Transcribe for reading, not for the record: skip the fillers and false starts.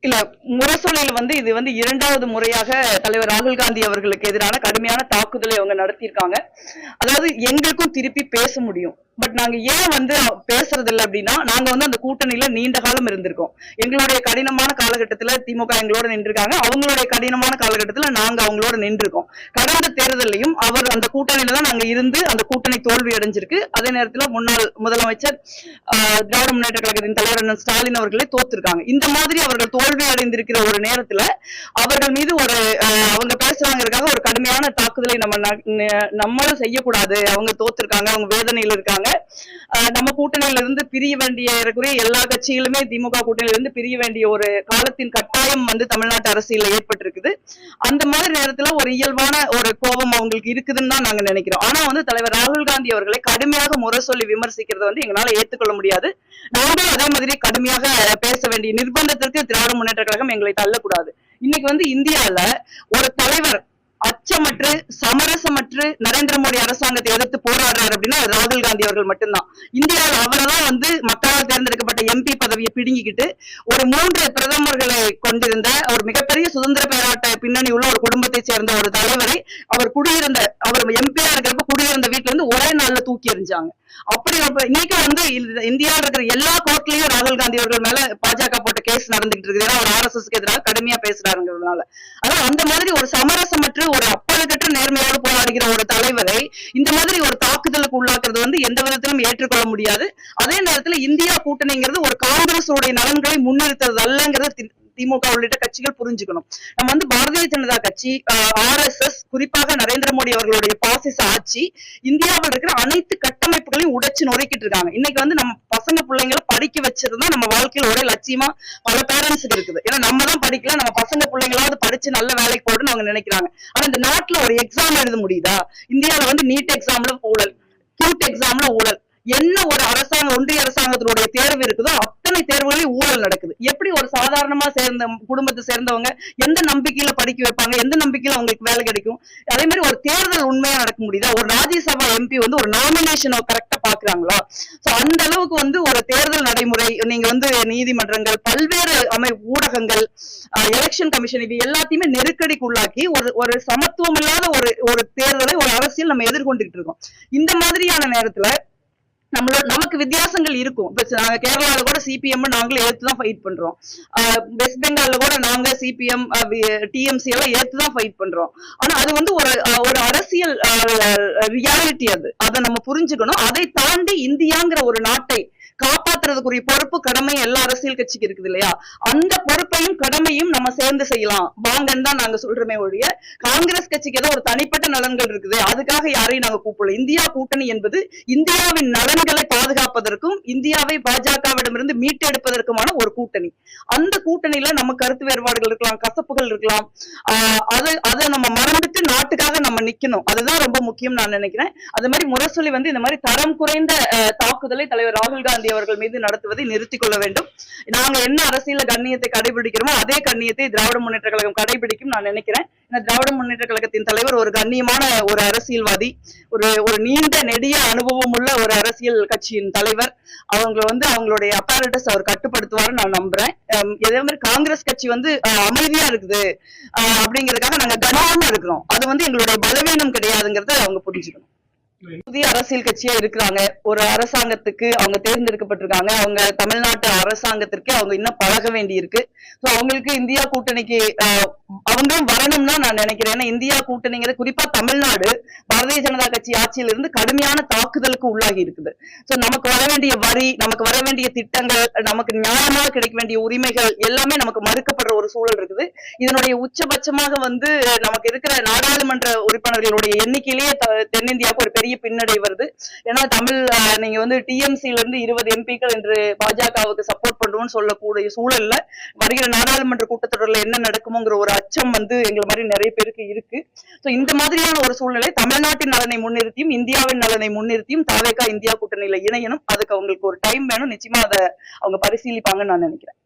இல்ல, முரசொலியில இது இரண்டாவது முறையாக தலைவர் ராகுல் காந்தி அவர்களுக்கு எதிரான கடுமையான தாக்குதலை அவங்க நடத்தியிருக்காங்க. அதாவது எங்களுக்கும் திருப்பி பேச முடியும். பட் நாங்க ஏன் பேசுறது இல்ல அப்படின்னா, நாங்க அந்த கூட்டணியில நீண்ட காலம் இருந்திருக்கோம். எங்களுடைய கடினமான காலகட்டத்துல திமுக எங்களோட நின்றுருக்காங்க. அவங்களுடைய கடினமான காலகட்டத்துல நாங்க அவங்களோட நின்றுருக்கோம். கடந்த தேர்தலையும் அவர் அந்த கூட்டணியில தான் நாங்க இருந்து அந்த கூட்டணி தோல்வி அடைஞ்சிருக்கு. அதே நேரத்துல முன்னாள் முதலமைச்சர் திராவிட முன்னேற்ற கழகத்தின் தலைவர் அண்ணன் ஸ்டாலின் அவர்களே தோத்திருக்காங்க. இந்த மாதிரி அவர்கள் தோல்வி அடைந்திருக்கிற ஒரு நேரத்துல அவர்கள் மீது ஒரு அவங்க பேசுறாங்கிறதுக்காக ஒரு கடுமையான தாக்குதலை நம்மளும் செய்யக்கூடாது. அவங்க தோத்திருக்காங்க, அவங்க வேதனையில இருக்காங்க. நம்ம கூட்டணியில இருந்து பிரிய வேண்டிய எல்லா கட்சிகளுமே திமுக கூட்டணியில இருந்து பிரிய வேண்டிய ஒரு காலத்தின் கட்டாயம் தமிழ்நாட்டு அரசியல் ஏற்பட்டிருக்குது. அந்த மாதிரி நேரத்துல ஒரு இயல்பான ஒரு கோபம் அவங்களுக்கு இருக்குதுன்னு தான் நாங்க நினைக்கிறோம். ஆனா தலைவர் ராகுல் காந்தி அவர்களை கடுமையாக முரசொல்லி விமர்சிக்கிறது எங்களால ஏற்றுக்கொள்ள முடியாது. நாங்களும் அதே மாதிரி கடுமையாக பேச வேண்டிய நிர்பந்தத்திற்கு திராவிட முன்னேற்ற கழகம் எங்களை தள்ளக்கூடாது. இன்னைக்கு இந்தியால ஒரு தலைவர் அச்சமற்று சமரசமற்று நரேந்திர மோடி அரசாங்கத்தை எதிர்த்து போராடுறாரு அப்படின்னா ராகுல் காந்தி அவர்கள் மட்டும்தான். இந்தியாவில் அவர்தான் மக்களால் தேர்ந்தெடுக்கப்பட்ட எம்பி பதவியை பிடுங்கிக்கிட்டு ஒரு 3 பிரதமர்களை கொண்டிருந்த ஒரு மிகப்பெரிய சுதந்திர போராட்ட பின்னணி உள்ள ஒரு குடும்பத்தை சேர்ந்த ஒரு தலைவரை அவர் எம்பியா இருக்கிறப்ப குடியிருந்த வீட்டுல இருந்து ஒரே நாள்ல தூக்கி எறிஞ்சாங்க. அப்படி இன்னைக்கு இந்தியாவில் இருக்கிற எல்லா கோர்ட்லயும் ராகுல் காந்தி அவர்கள் மேல பாஜக போட்ட கேஸ் நடந்துகிட்டு இருக்குது. ஏன்னா அவர் RSS எதிராக கடுமையா பேசுறாருங்கிறதுனால. அதாவது அந்த மாதிரி ஒரு சமரசமற்ற ஒரு அப்பழுக்கற்ற நேர்மையோடு போராடுகிற ஒரு தலைவரை இந்த மாதிரி ஒரு தாக்குதலுக்கு உள்ளாக்குறது எந்த விதத்திலும் ஏற்றுக்கொள்ள முடியாது. அதே நேரத்துல இந்தியா கூட்டணிங்கிறது ஒரு காங்கிரஸ் உடைய நலன்களை முன்னிறுத்துறது அல்லங்கிறத திமுக உள்ளிட்ட கட்சிகள் புரிஞ்சுக்கணும். நம்ம பாரதிய ஜனதா கட்சி, RSS, குறிப்பாக நரேந்திர மோடி அவர்களுடைய பாசிச ஆட்சி இந்தியாவில் இருக்கிற அனைத்து கட்டமைப்புகளையும் உடைச்சு நுழைக்கிட்டு இருக்காங்க. இன்னைக்கு நம்ம பசங்க பிள்ளைங்களை படிக்க வச்சிருந்தா நம்ம வாழ்க்கையில ஒரே லட்சியமா பல பேரண்ட்ஸுக்கு இருக்குது. ஏன்னா நம்ம தான் படிக்கல, நம்ம பசங்க பிள்ளைங்களாவது படிச்சு நல்ல வேலைக்கு போடுன்னு அவங்க நினைக்கிறாங்க. ஆனா இந்த நாட்டுல ஒரு எக்ஸாம் எழுத முடியுதா? இந்தியாவில நீட் எக்ஸாம்ல ஊழல், கியூட் எக்ஸாம்ல ஊழல், என்ன ஒரு ஒன்றிய அரசாங்கத்தினுடைய தேர்வு இருக்குதோ அத்தனை தேர்வுகளையும் ஊழல் நடக்குது. எப்படி ஒரு சாதாரணமா சேர்ந்த குடும்பத்தை சேர்ந்தவங்க எந்த நம்பிக்கையில படிக்க வைப்பாங்க? எந்த நம்பிக்கையில அவங்களுக்கு வேலை கிடைக்கும்? அதே மாதிரி ஒரு தேர்தல் உண்மையா நடக்க முடியுதா? ஒரு ராஜ்யசபா எம்பி ஒரு நாமினேஷன் கரெக்டா பாக்குறாங்களா? சோ அந்த அளவுக்கு ஒரு தேர்தல் நடைமுறை, நீங்க நீதிமன்றங்கள், பல்வேறு ஊடகங்கள், எலெக்ஷன் கமிஷன், இது எல்லாத்தையுமே நெருக்கடிக்கு உள்ளாக்கி ஒரு சமத்துவம் இல்லாத ஒரு தேர்தலை ஒரு அரசியல் நம்ம எதிர்கொண்டுட்டு இருக்கோம். இந்த மாதிரியான நேரத்துல நமக்கு வித்தியாசங்கள் இருக்கும். நாங்க கேரளால கூட சிபிஎம் நாங்களே ஏத்துதான் ஃபைட் பண்றோம். வெஸ்ட் பெங்கால்ல கூட நாங்க சிபிஎம், டிஎம்சி எல்லாம் ஏத்துதான் ஃபைட் பண்றோம். ஆனா அது ஒரு அரசியல் ரியாலிட்டி. அதை நம்ம புரிஞ்சுக்கணும். அதை தாண்டி இந்தியாங்கிற ஒரு நாட்டை காப்பாற்றுறதுக்குரிய பொறுப்பு, கடமை எல்லா அரசியல் கட்சிக்கு இருக்குது இல்லையா? அந்த பொறுப்பையும் கடமையும் நம்ம சேர்ந்து செய்யலாம் வாங்கன்னு தான் நாங்க சொல்றோமே ஒழிய, காங்கிரஸ் கட்சிக்கு ஏதோ ஒரு தனிப்பட்ட நலன்கள் இருக்குது அதுக்காக யாரையும் நாங்க கூப்பிடல. இந்தியா கூட்டணி என்பது இந்தியாவின் நலன்களை பாதுகாப்பதற்கும் இந்தியாவை பாஜகவிடமிருந்து மீட்டெடுப்பதற்குமான ஒரு கூட்டணி. அந்த கூட்டணியில நம்ம கருத்து வேறுபாடுகள் இருக்கலாம், கசப்புகள் இருக்கலாம். அதை நம்ம மறந்துட்டு நாட்டுக்காக நம்ம நிக்கணும். அதுதான் ரொம்ப முக்கியம் நான் நினைக்கிறேன். அது மாதிரி முரசொலி இந்த மாதிரி தரம் குறைந்த தாக்குதலை தலைவர் ராகுல் காந்தி அவர்கள் மீது நடத்துவதை நிறுத்திக் கொள்ள வேண்டும். நாங்க என்ன அரசியல கண்ணியத்தை கடைபிடிக்கிறோமோ அதே கண்ணியத்தை திராவிட முன்னேற்ற கழகம் கடைபிடிக்கும் நான் நினைக்கிறேன். திராவிட முன்னேற்ற கழகத்தின் தலைவர் ஒரு கண்ணியமான ஒரு அரசியல்வாதி, ஒரு நீண்ட நெடிய அனுபவம் உள்ள ஒரு அரசியல் கட்சியின் தலைவர். அவங்களுடைய அப்பாரட்டஸ் அவர் கட்டுப்படுத்துவாரு நான் நம்புறேன். இதே மாதிரி காங்கிரஸ் கட்சி அமைதியா இருக்குது அப்படிங்கிறதுக்காக நாங்க கண்ணியமா இருக்கிறோம். அது எங்களுடைய பலவீனம் கிடையாதுங்கிறத அவங்க புரிஞ்சுக்கணும். புதிய அரசியல் கட்சியா இருக்கிறாங்க. ஒரு அரசாங்கத்துக்கு அவங்க தேர்ந்தெடுக்கப்பட்டிருக்காங்க. அவங்க தமிழ்நாட்டு அரசாங்கத்திற்கு அவங்க இன்னும் பழக வேண்டி இருக்கு. அவங்களுக்கு இந்தியா கூட்டணிக்கு அவங்களும் வரணும்னா நான் நினைக்கிறேன். ஏன்னா இந்தியா கூட்டணிங்கிறது குறிப்பா தமிழ்நாடு பாரதிய ஜனதா கட்சி ஆட்சியிலிருந்து கடுமையான தாக்குதலுக்கு உள்ளாகி இருக்குது. நமக்கு வர வேண்டிய வரி, நமக்கு வர வேண்டிய திட்டங்கள், நமக்கு நியாயமாக கிடைக்க வேண்டிய உரிமைகள் எல்லாமே நமக்கு மறுக்கப்படுற ஒரு சூழல் இருக்குது. இதனுடைய உச்சபட்சமாக நமக்கு இருக்கிற நாடாளுமன்ற உறுப்பினர்களுடைய எண்ணிக்கையிலேயே தென்னிந்தியாவுக்கு ஒரு பெரிய பின்னடைவு வருது. ஏன்னா நீங்க டிஎம்சில இருந்து 20 எம்பிக்கள் என்று பாஜகவுக்கு சப்போர்ட் பண்ணுவோம்னு சொல்லக்கூடிய சூழல்ல வருகிற நாடாளுமன்ற கூட்டத்தொடர்ல என்ன நடக்குமோங்கிற ஒரு அச்சம் எங்களை மாதிரி நிறைய பேருக்கு இருக்கு. இந்த மாதிரியான ஒரு சூழ்நிலை தமிழ்நாட்டின் நலனை முன்னிறுத்தியும் இந்தியாவின் நலனை முன்னிறுத்தியும் தாவேகா இந்தியா கூட்டணியில இணையணும். அதுக்கு அவங்களுக்கு ஒரு டைம் வேணும். நிச்சயமா அதை அவங்க பரிசீலிப்பாங்கன்னு நான் நினைக்கிறேன்.